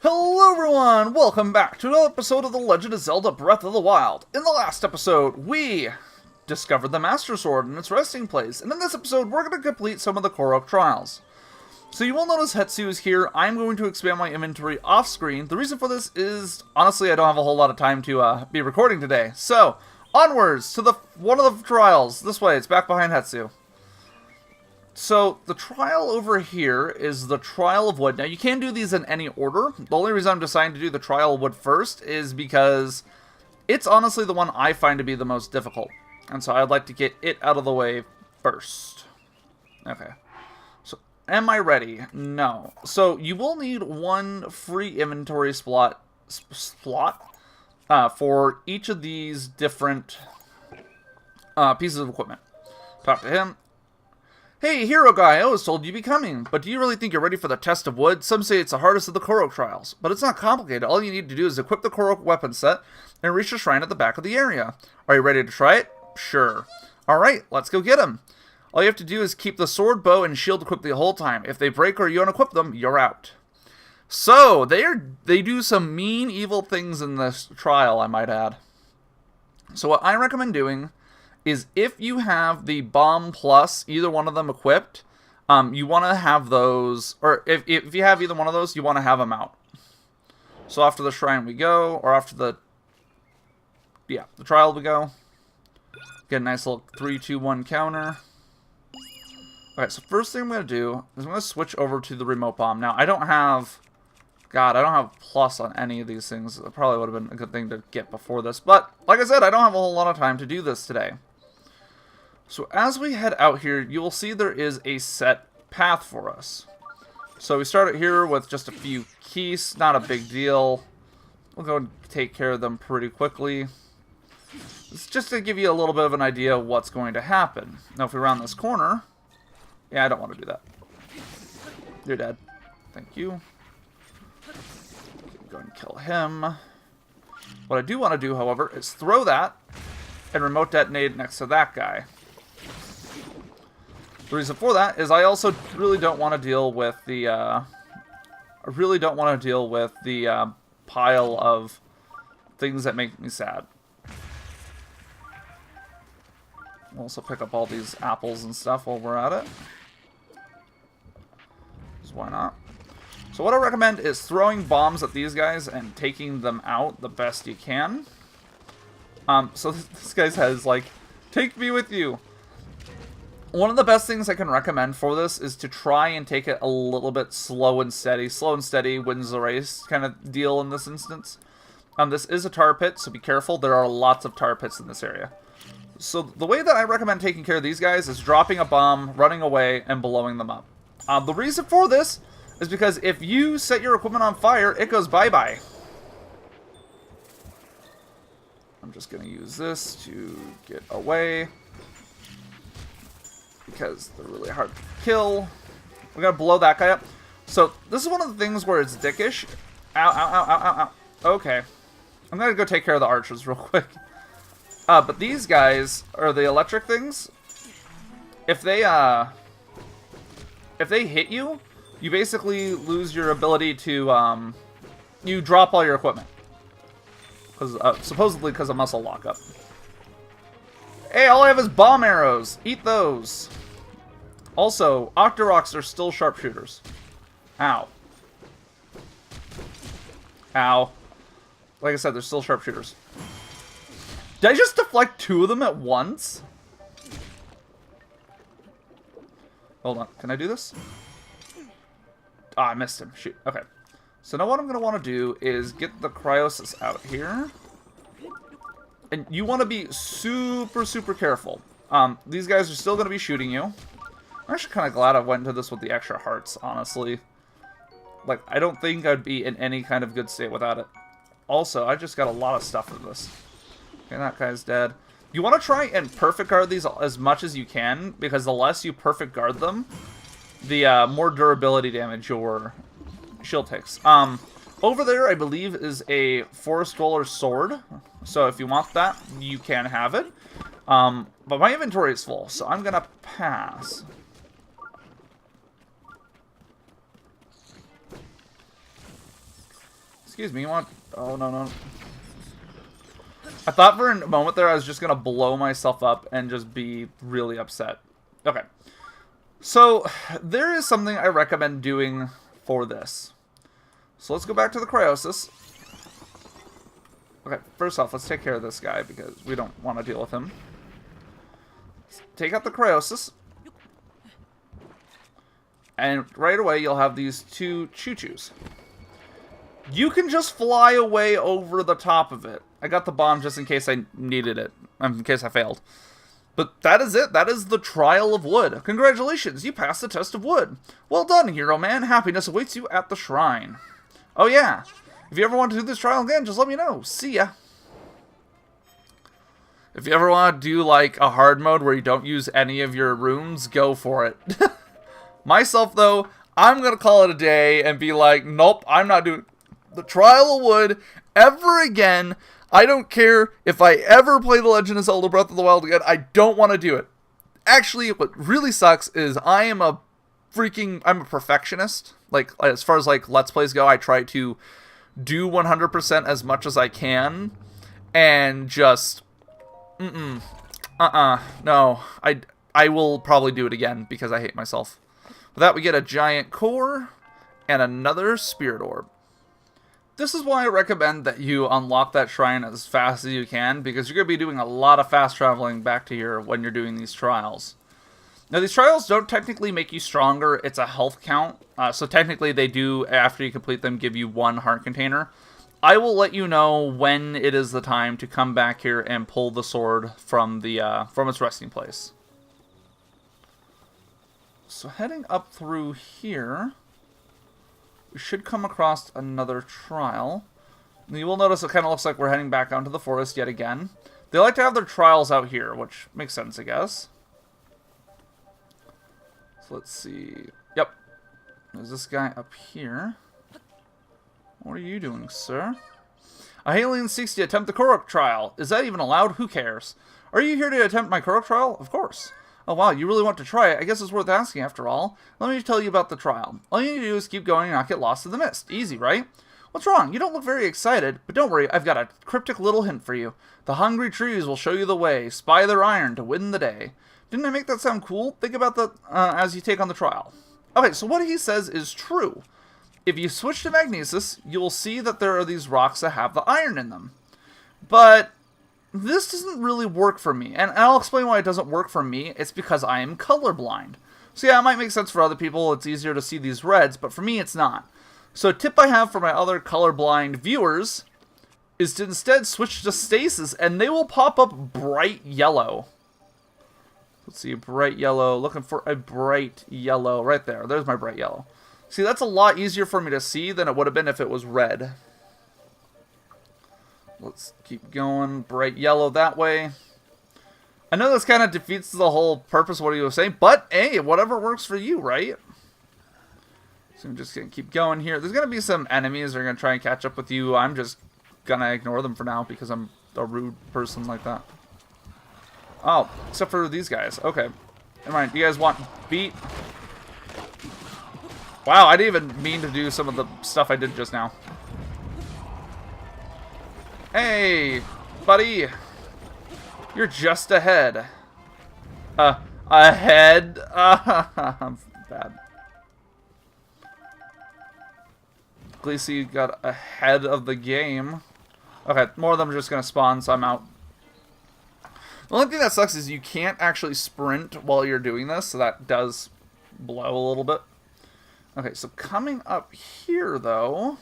Hello everyone! Welcome back to another episode of The Legend of Zelda Breath of the Wild. In the last episode, we discovered the Master Sword in its resting place, and in this episode, we're going to complete some of the Korok Trials. So you will notice Hetsu is here. I'm going to expand my inventory off-screen. The reason for this is, honestly, I don't have a whole lot of time to be recording today. So, onwards to one of the trials. This way, it's back behind Hetsu. So, the trial over here is the Trial of Wood. Now, you can do these in any order. The only reason I'm deciding to do the Trial of Wood first is because it's honestly the one I find to be the most difficult. And so I'd like to get it out of the way first. Okay. So, am I ready? No. So, you will need one free inventory slot for each of these different pieces of equipment. Talk to him. Hey, hero guy, I always told you'd be coming, but do you really think you're ready for the test of wood? Some say it's the hardest of the Korok Trials, but it's not complicated. All you need to do is equip the Korok weapon set and reach the shrine at the back of the area. Are you ready to try it? Sure. Alright, let's go get him. All you have to do is keep the sword, bow, and shield equipped the whole time. If they break or you unequip them, you're out. So, they do some mean, evil things in this trial, I might add. So what I recommend doing is if you have the bomb plus either one of them equipped, you want to have those, or if you have either one of those, you want to have them out. So after the shrine we go, or after the trial we go. Get a nice little 3, 2, 1 counter. Alright, so first thing I'm going to do is I'm going to switch over to the remote bomb. Now, I don't have plus on any of these things. It probably would have been a good thing to get before this. But, like I said, I don't have a whole lot of time to do this today. So as we head out here, you will see there is a set path for us. So we start here with just a few keys, not a big deal. We'll go and take care of them pretty quickly. It's just to give you a little bit of an idea of what's going to happen. Now if we round this corner, yeah, I don't want to do that. You're dead. Thank you. Go and kill him. What I do want to do, however, is throw that and remote detonate next to that guy. The reason for that is I also really don't want to deal with the pile of things that make me sad. We'll also pick up all these apples and stuff while we're at it. Because why not? So what I recommend is throwing bombs at these guys and taking them out the best you can. So this guy says, like, take me with you. One of the best things I can recommend for this is to try and take it a little bit slow and steady. Slow and steady wins the race kind of deal in this instance. This is a tar pit, so be careful. There are lots of tar pits in this area. So the way that I recommend taking care of these guys is dropping a bomb, running away, and blowing them up. The reason for this is because if you set your equipment on fire, it goes bye-bye. I'm just going to use this to get away, because they're really hard to kill. We're going to blow that guy up. So this is one of the things where it's dickish. Ow, ow, ow, ow, ow, ow. Okay. I'm going to go take care of the archers real quick. But these guys, are the electric things, if they hit you, you basically lose your ability to, you drop all your equipment. Supposedly because of muscle lockup. Hey, all I have is bomb arrows. Eat those. Also, Octoroks are still sharpshooters. Ow. Ow. Like I said, they're still sharpshooters. Did I just deflect 2 of them at once? Hold on. Can I do this? Ah, I missed him. Shoot. Okay. So now what I'm going to want to do is get the cryosis out here. And you want to be super, super careful. These guys are still going to be shooting you. I'm actually kind of glad I went into this with the extra hearts, honestly. Like, I don't think I'd be in any kind of good state without it. Also, I just got a lot of stuff in this. Okay, that guy's dead. You want to try and perfect guard these as much as you can, because the less you perfect guard them, the more durability damage your shield takes. Over there, I believe, is a Forest Dweller's sword. So if you want that, you can have it. But my inventory is full, so I'm going to pass. Excuse me, you want... Oh, no, no. I thought for a moment there I was just going to blow myself up and just be really upset. Okay. So, there is something I recommend doing for this. So let's go back to the cryosis. Okay, first off, let's take care of this guy because we don't want to deal with him. Let's take out the cryosis. And right away, you'll have these two choo-choos. You can just fly away over the top of it. I got the bomb just in case I needed it. In case I failed. But that is it. That is the Trial of Wood. Congratulations, you passed the test of wood. Well done, hero man. Happiness awaits you at the shrine. Oh yeah. If you ever want to do this trial again, just let me know. See ya. If you ever want to do like a hard mode where you don't use any of your rooms, go for it. Myself though, I'm going to call it a day and be like, nope, I'm not doing the Trial of Wood ever again. I don't care if I ever play The Legend of Zelda Breath of the Wild again. I don't want to do it. Actually, what really sucks is I'm a perfectionist. Like, as far as, like, Let's Plays go, I try to do 100% as much as I can. And just, no. I will probably do it again because I hate myself. With that, we get a giant core and another spirit orb. This is why I recommend that you unlock that shrine as fast as you can, because you're going to be doing a lot of fast traveling back to here when you're doing these trials. Now, these trials don't technically make you stronger. It's a health count. So technically, they do, after you complete them, give you one heart container. I will let you know when it is the time to come back here and pull the sword from its resting place. So heading up through here, we should come across another trial. You will notice it kind of looks like we're heading back onto the forest yet again. They like to have their trials out here, which makes sense, I guess. So let's see. Yep. There's this guy up here. What are you doing, sir? A alien seeks to attempt the Korok Trial. Is that even allowed? Who cares? Are you here to attempt my Korok Trial? Of course. Oh wow, you really want to try it? I guess it's worth asking after all. Let me tell you about the trial. All you need to do is keep going and not get lost in the mist. Easy, right? What's wrong? You don't look very excited, but don't worry, I've got a cryptic little hint for you. The hungry trees will show you the way. Spy their iron to win the day. Didn't I make that sound cool? Think about that as you take on the trial. Okay, so what he says is true. If you switch to magnesis, you will see that there are these rocks that have the iron in them. But this doesn't really work for me, and I'll explain why it doesn't work for me. It's because I am colorblind. So yeah, it might make sense for other people, it's easier to see these reds, but for me it's not. So a tip I have for my other colorblind viewers is to instead switch to stasis, and they will pop up bright yellow. Let's see, bright yellow, looking for a bright yellow, right there, there's my bright yellow. See, that's a lot easier for me to see than it would have been if it was red. Let's keep going. Bright yellow that way. I know this kind of defeats the whole purpose of what he was saying, but hey, whatever works for you, right? So I'm just going to keep going here. There's going to be some enemies that are going to try and catch up with you. I'm just going to ignore them for now because I'm a rude person like that. Oh, except for these guys. Okay. Never mind. You guys want beat? Wow, I didn't even mean to do some of the stuff I did just now. Hey, buddy. You're just ahead. Ahead? I'm bad. At least you got ahead of the game. Okay, more of them are just going to spawn, so I'm out. The only thing that sucks is you can't actually sprint while you're doing this, so that does blow a little bit. Okay, so coming up here, though,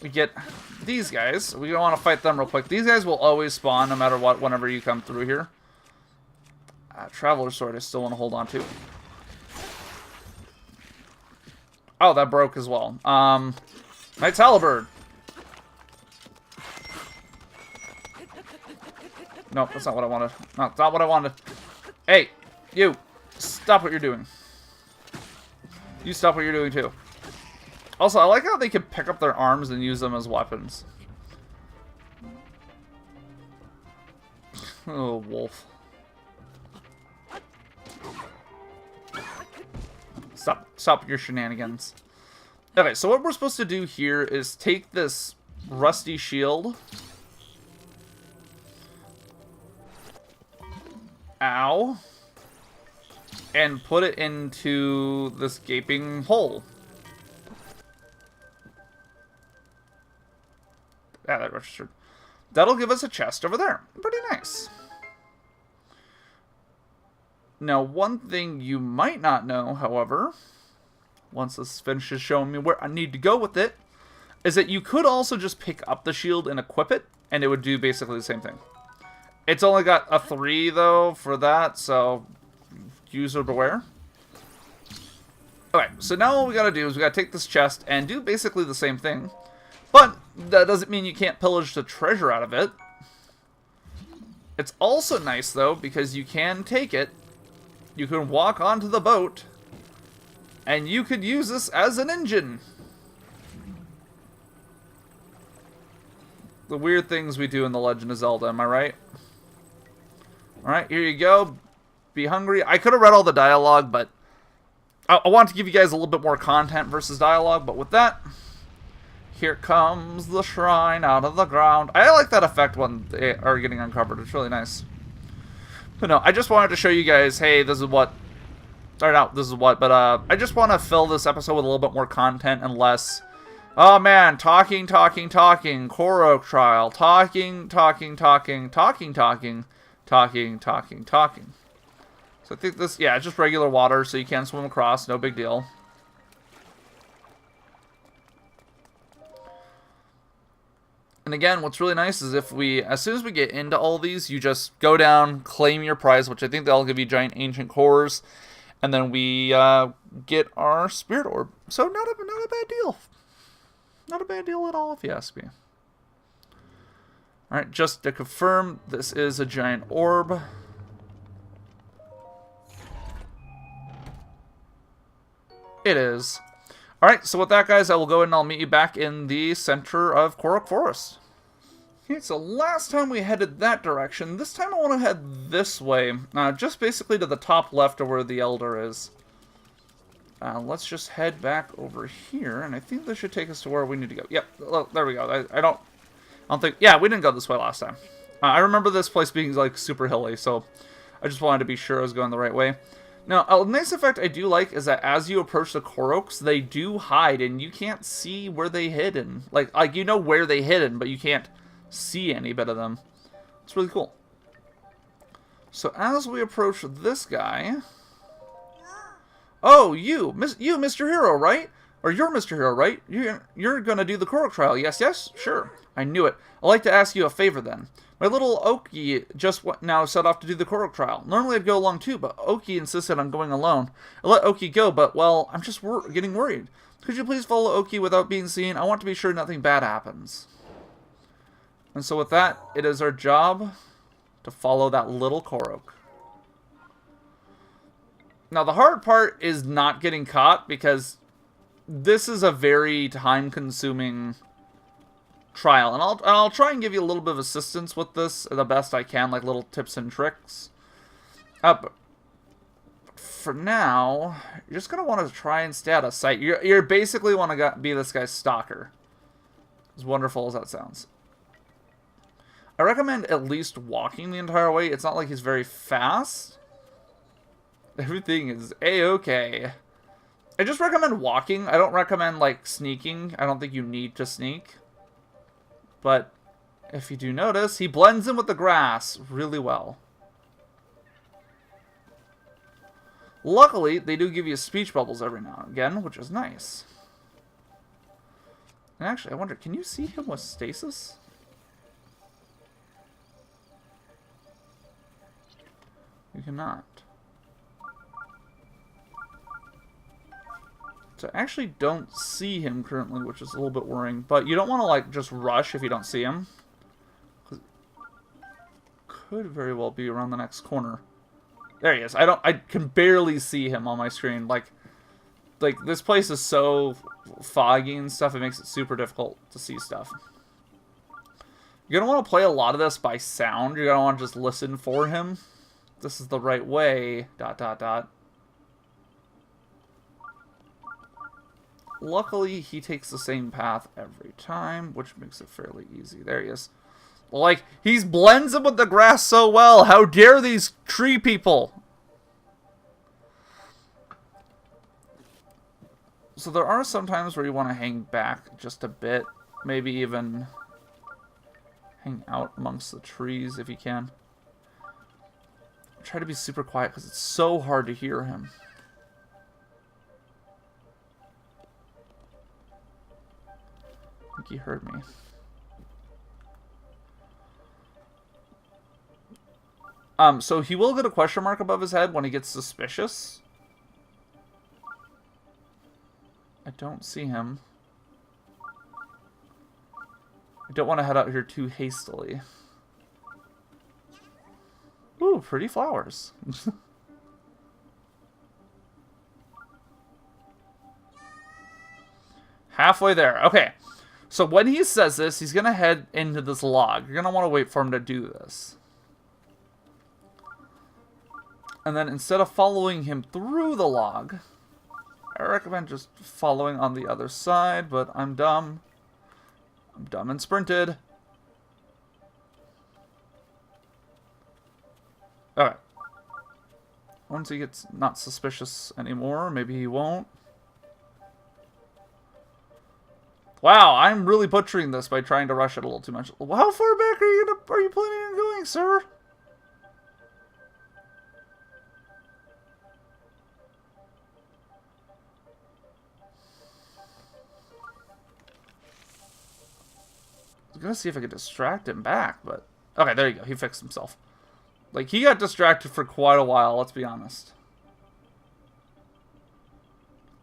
we get these guys. We don't want to fight them real quick. These guys will always spawn no matter what whenever you come through here. Traveler's Sword I still want to hold on to. Oh, that broke as well. Knight's Halberd. Nope, that's not what I wanted. No, that's not what I wanted. Hey, you. Stop what you're doing. You stop what you're doing, too. Also, I like how they can pick up their arms and use them as weapons. Oh, wolf. Stop your shenanigans. Okay, so what we're supposed to do here is take this rusty shield. Ow. And put it into this gaping hole. Yeah, that registered. That'll give us a chest over there. Pretty nice. Now, one thing you might not know, however, once this finishes showing me where I need to go with it, is that you could also just pick up the shield and equip it, and it would do basically the same thing. It's only got a 3, though, for that, so user beware. Okay, so now what we gotta do is we gotta take this chest and do basically the same thing. But that doesn't mean you can't pillage the treasure out of it. It's also nice, though, because you can take it, you can walk onto the boat, and you could use this as an engine. The weird things we do in The Legend of Zelda, am I right? Alright, here you go. Be hungry. I could have read all the dialogue, but I want to give you guys a little bit more content versus dialogue, but with that, here comes the shrine out of the ground. I like that effect when they are getting uncovered. It's really nice. But no, I just wanted to show you guys, hey, this is what... Or no, this is what, but I just want to fill this episode with a little bit more content and less... Oh man, talking, Korok Trial, talking. So I think this, yeah, it's just regular water, so you can swim across, no big deal. And again, what's really nice is if we, as soon as we get into all these, you just go down, claim your prize, which I think they'll give you giant ancient cores, and then we get our spirit orb. So not a bad deal. Not a bad deal at all, if you ask me. Alright, just to confirm, this is a giant orb. It is. Alright, so with that, guys, I will go ahead and I'll meet you back in the center of Korok Forest. Okay, so last time we headed that direction. This time I want to head this way. Just basically to the top left of where the Elder is. Let's just head back over here, and I think this should take us to where we need to go. Yep, there we go. I don't think... Yeah, we didn't go this way last time. I remember this place being, like, super hilly, so I just wanted to be sure I was going the right way. Now, a nice effect I do like is that as you approach the Koroks, they do hide, and you can't see where they hidden. Like you know where they hidden, but you can't see any bit of them. It's really cool. So as we approach this guy... Oh, you, Mr. Hero, right? Or you're Mr. Hero, right? You're gonna do the Korok Trial. Yes, sure. I knew it. I'd like to ask you a favor then. My little Oki just now set off to do the Korok Trial. Normally I'd go along too, but Oki insisted on going alone. I let Oki go, but, well, I'm just getting worried. Could you please follow Oki without being seen? I want to be sure nothing bad happens. And so with that, it is our job to follow that little Korok. Now, the hard part is not getting caught, because this is a very time-consuming trial. And I'll try and give you a little bit of assistance with this the best I can, like little tips and tricks. But for now, you're just going to want to try and stay out of sight. You're basically want to be this guy's stalker. As wonderful as that sounds. I recommend at least walking the entire way. It's not like he's very fast. Everything is A-okay. I just recommend walking. I don't recommend, like, sneaking. I don't think you need to sneak. But if you do notice, he blends in with the grass really well. Luckily, they do give you speech bubbles every now and again, which is nice. And actually, I wonder, can you see him with stasis? You cannot. So I actually don't see him currently, which is a little bit worrying. But you don't want to, like, just rush if you don't see him. Could very well be around the next corner. There he is. I can barely see him on my screen. Like this place is so foggy and stuff, it makes it super difficult to see stuff. You're going to want to play a lot of this by sound. You're going to want to just listen for him. This is the right way, ... Luckily, he takes the same path every time, which makes it fairly easy. There he is. Like, he blends in with the grass so well. How dare these tree people? So there are some times where you want to hang back just a bit. Maybe even hang out amongst the trees if you can. Try to be super quiet because it's so hard to hear him. I think he heard me. So he will get a question mark above his head when he gets suspicious. I don't see him. I don't want to head out here too hastily. Ooh, pretty flowers. Halfway there. Okay. So when he says this, he's going to head into this log. You're going to want to wait for him to do this. And then instead of following him through the log, I recommend just following on the other side, but I'm dumb. I'm dumb and sprinted. Alright. Once he gets not suspicious anymore, maybe he won't. Wow, I'm really butchering this by trying to rush it a little too much. How far back are you planning on going, sir? I was gonna see if I could distract him back, but... Okay, there you go. He fixed himself. Like, he got distracted for quite a while, let's be honest.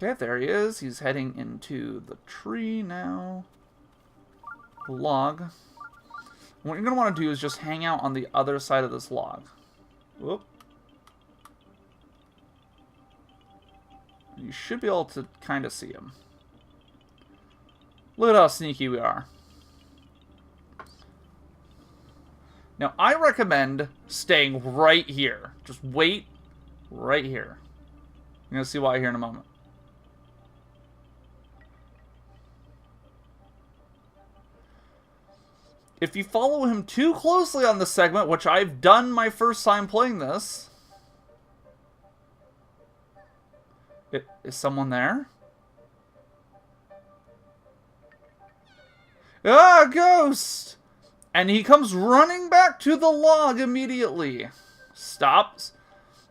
Okay, there he is. He's heading into the tree now. The log. What you're gonna want to do is just hang out on the other side of this log. Whoop. You should be able to kind of see him. Look at how sneaky we are. Now, I recommend staying right here. Just wait right here. You're going to see why here in a moment. If you follow him too closely on this segment, which I've done my first time playing this... Is someone there? Ah, ghost! And he comes running back to the log immediately. Stops.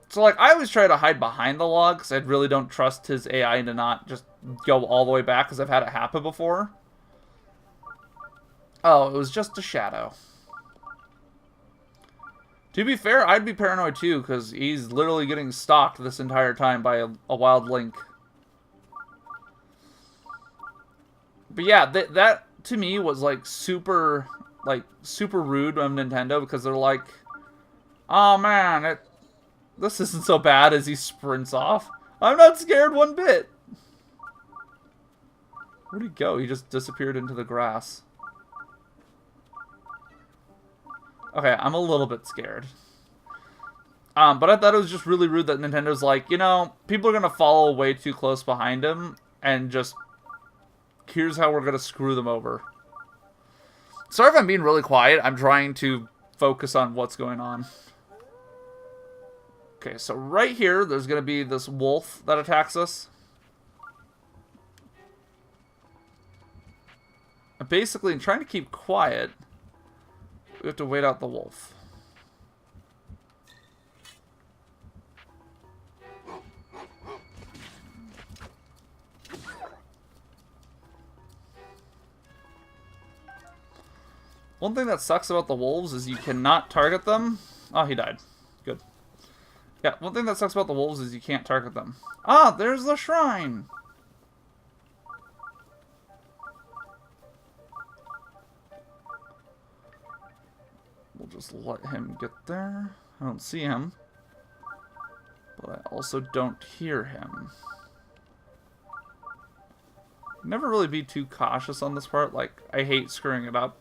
So, like, I always try to hide behind the log, because I really don't trust his AI to not just go all the way back, because I've had it happen before. Oh, it was just a shadow. To be fair, I'd be paranoid too, because he's literally getting stalked this entire time by a wild link. But yeah, that to me was like super rude of Nintendo, because they're like, oh man, this isn't so bad as he sprints off. I'm not scared one bit. Where'd he go? He just disappeared into the grass. Okay, I'm a little bit scared. But I thought it was just really rude that Nintendo's like, you know, people are going to follow way too close behind him, and just, here's how we're going to screw them over. Sorry if I'm being really quiet. I'm trying to focus on what's going on. Okay, so right here, there's going to be this wolf that attacks us. And basically, in trying to keep quiet, we have to wait out the wolf. One thing that sucks about the wolves is you cannot target them. Oh, he died. Good. Yeah, one thing that sucks about the wolves is you can't target them. Ah, there's the shrine! We'll just let him get there. I don't see him. But I also don't hear him. Never really be too cautious on this part. Like, I hate screwing it up.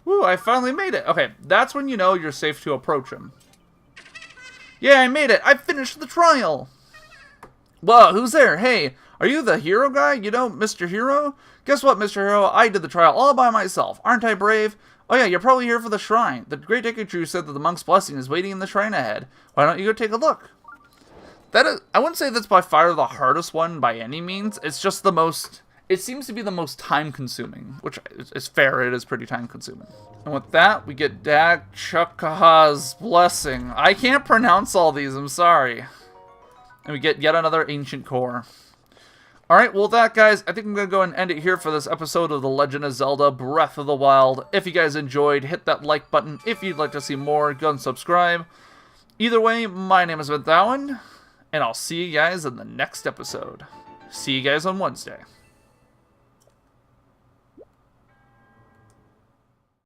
Woo, I finally made it. Okay, that's when you know you're safe to approach him. Yeah, I made it. I finished the trial. Whoa, who's there? Hey, are you the hero guy? You know, Mr. Hero? Guess what, Mr. Hero? I did the trial all by myself. Aren't I brave? Oh yeah, you're probably here for the shrine. The great Deku said that the monk's blessing is waiting in the shrine ahead. Why don't you go take a look? That is, I wouldn't say that's by far the hardest one by any means. It's just the most... It seems to be the most time-consuming, which is fair. It is pretty time-consuming. And with that, we get Dagchukaha's blessing. I can't pronounce all these, I'm sorry. And we get yet another ancient core. Alright, well with that, guys, I think I'm going to go and end it here for this episode of The Legend of Zelda Breath of the Wild. If you guys enjoyed, hit that like button. If you'd like to see more, go and subscribe. Either way, my name has been Thowan, and I'll see you guys in the next episode. See you guys on Wednesday.